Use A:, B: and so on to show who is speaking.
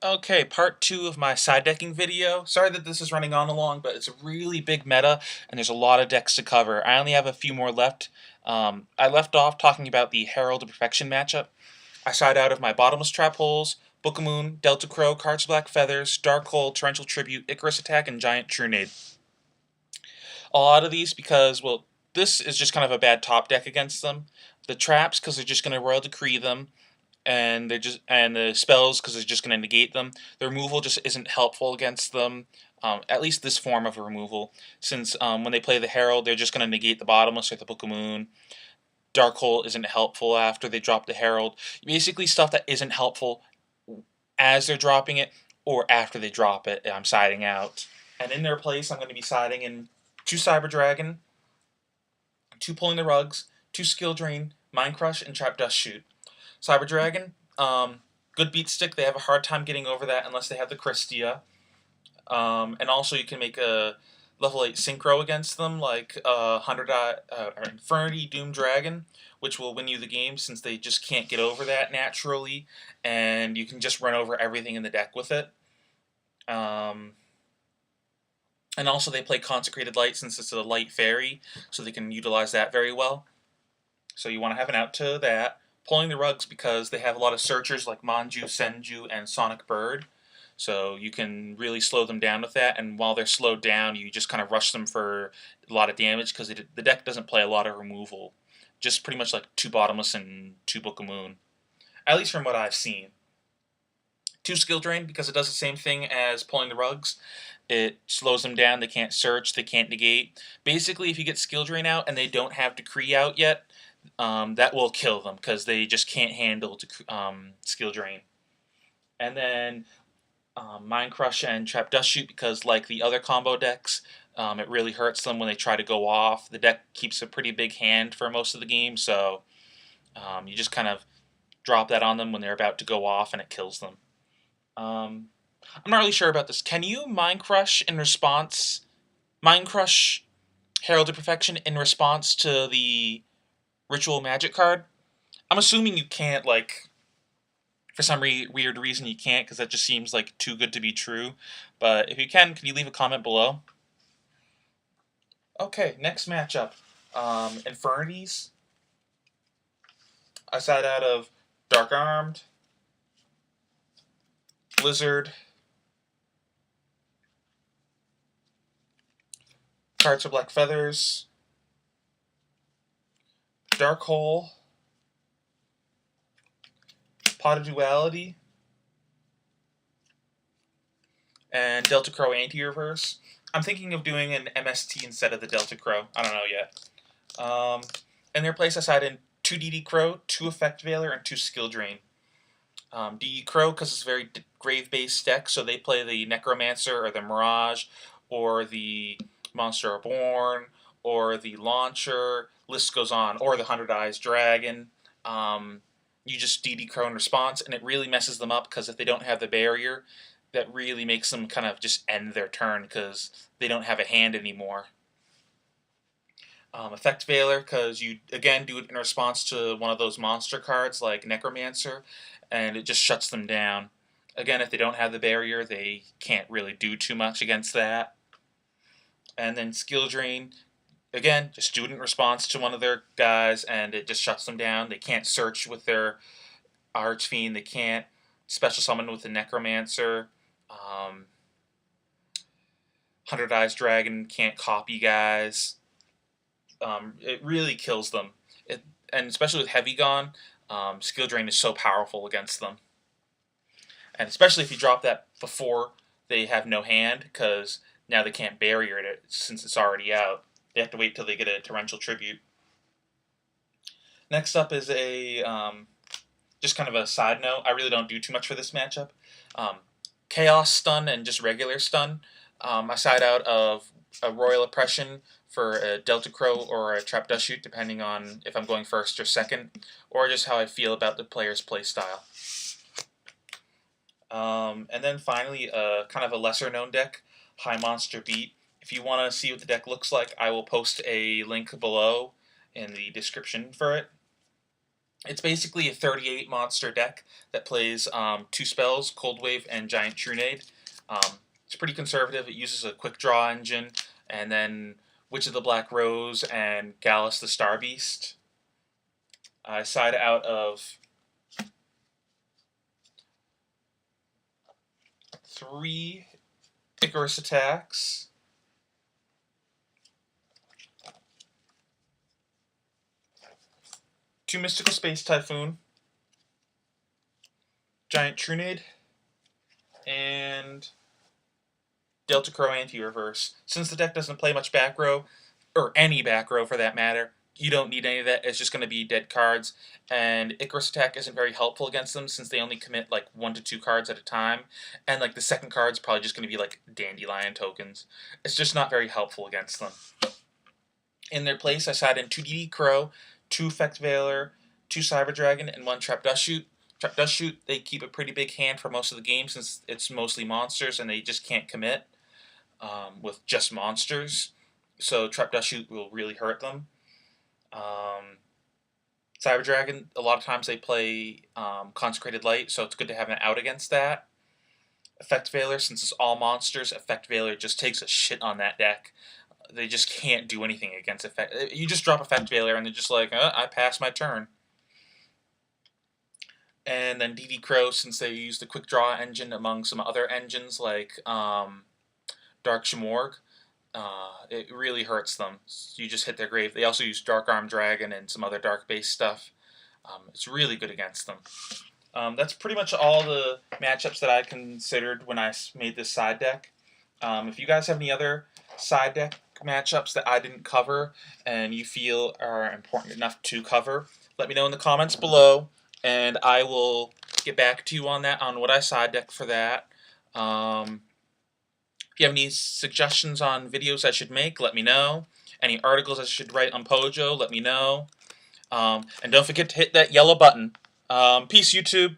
A: Okay, part two of my side decking video. Sorry that this is running on long, but it's a really big meta, and there's a lot of decks to cover. I only have a few more left. I left off talking about the Herald of Perfection matchup. I side out of my Bottomless Trap Holes, Book of Moon, Delta Crow, Cards of Black Feathers, Dark Hole, Torrential Tribute, Icarus Attack, and Giant Trunade. A lot of these because, well, this is just kind of a bad top deck against them. The traps, because they're just going to Royal Decree them, and the spells because it's just going to negate them. The removal just isn't helpful against them. At least this form of removal, since when they play the Herald, they're just going to negate the Bottomless or the Book of Moon. Dark Hole isn't helpful after they drop the Herald. Basically, stuff that isn't helpful as they're dropping it or after they drop it, I'm siding out. And in their place, I'm going to be siding in 2 Cyber Dragon, 2 Pulling the Rugs, 2 Skill Drain, Mind Crush, and Trap Dust Shoot. Cyber Dragon, good beat stick. They have a hard time getting over that unless they have the Christia. And also you can make a level 8 Synchro against them, like 100 Infernity Doom Dragon, which will win you the game since they just can't get over that naturally, and you can just run over everything in the deck with it. And also they play Consecrated Light since it's a light fairy, so they can utilize that very well. So you want to have an out to that. Pulling the Rugs because they have a lot of searchers like Manju, Senju, and Sonic Bird. So you can really slow them down with that, and while they're slowed down, you just kind of rush them for a lot of damage because the deck doesn't play a lot of removal. Just pretty much like 2 Bottomless and 2 Book of Moon. At least from what I've seen. 2 Skill Drain because it does the same thing as Pulling the Rugs. It slows them down, they can't search, they can't negate. Basically, if you get Skill Drain out and they don't have Decree out yet, that will kill them because they just can't handle Skill Drain. And then Mind Crush and Trap Dust Shoot because, like the other combo decks, it really hurts them when they try to go off. The deck keeps a pretty big hand for most of the game, so you just kind of drop that on them when they're about to go off and it kills them. I'm not really sure about this. Can you Mind Crush in response? Mind Crush Herald of Perfection in response to the Ritual Magic card? I'm assuming you can't, like, for some weird reason you can't, because that just seems like too good to be true. But if you can you leave a comment below? Okay, next matchup. Infernities. I side out of Dark Armed, Blizzard, Cards of Black Feathers, Dark Hole, Pot of Duality, and Delta Crow Anti-Reverse. I'm thinking of doing an MST instead of the Delta Crow. I don't know yet. In their place, I side in 2 DD Crow, 2 Effect Veiler, and 2 Skill Drain. DD Crow, because it's a very grave-based deck, so they play the Necromancer or the Mirage or the Monster Reborn or the Launcher. List goes on, or the 100 Eyes Dragon. You just DD Crow in response, and it really messes them up because if they don't have the barrier, that really makes them kind of just end their turn because they don't have a hand anymore. Effect Veiler, because you, again, do it in response to one of those monster cards like Necromancer, and it just shuts them down. Again, if they don't have the barrier, they can't really do too much against that. And then Skill Drain, again, just do it in response to one of their guys, and it just shuts them down. They can't search with their Archfiend, they can't special summon with the Necromancer. 100 Eyes Dragon can't copy guys. It really kills them. And especially with Heavy Gone, Skill Drain is so powerful against them. And especially if you drop that before they have no hand, because now they can't barrier it since it's already out. They have to wait till they get a Torrential Tribute. Next up is a just kind of a side note. I really don't do too much for this matchup. Chaos Stun and just regular Stun. I side out of a Royal Oppression for a Delta Crow or a Trap Dust Shoot, depending on if I'm going first or second, or just how I feel about the player's playstyle. And then finally, kind of a lesser-known deck, High Monster Beat. If you want to see what the deck looks like, I will post a link below in the description for it. It's basically a 38 monster deck that plays 2 spells, Cold Wave and Giant Trunade. It's pretty conservative. It uses a quick draw engine, and then Witch of the Black Rose and Gallus the Star Beast. I side out of 3 Icarus attacks, 2 Mystical Space Typhoon, Giant Trunade, and Delta Crow Anti-Reverse. Since the deck doesn't play much back row, or any back row for that matter, you don't need any of that. It's just going to be dead cards. And Icarus Attack isn't very helpful against them since they only commit like 1 to 2 cards at a time. And like the second card's probably just going to be like Dandelion tokens. It's just not very helpful against them. In their place, I side in 2 DD Crow, 2 Effect Veiler, 2 Cyber Dragon, and 1 Trap Dust Shoot. Trap Dust Shoot, they keep a pretty big hand for most of the game since it's mostly monsters and they just can't commit with just monsters. So Trap Dust Shoot will really hurt them. Cyber Dragon, a lot of times they play Consecrated Light, so it's good to have an out against that. Effect Veiler, since it's all monsters, Effect Veiler just takes a shit on that deck. They just can't do anything against Effect. You just drop Effect Veiler and they're just like, I passed my turn. And then DD Crow, since they use the Quick Draw engine among some other engines like Dark Shimorg, it really hurts them. You just hit their grave. They also use Dark Arm Dragon and some other dark-based stuff. It's really good against them. That's pretty much all the matchups that I considered when I made this side deck. If you guys have any other side deck matchups that I didn't cover and you feel are important enough to cover, let me know in the comments below, and I will get back to you on that, on what I side deck for that. If you have any suggestions on videos I should make, let me know. Any articles I should write on Pojo, let me know. And don't forget to hit that yellow button. Peace, YouTube.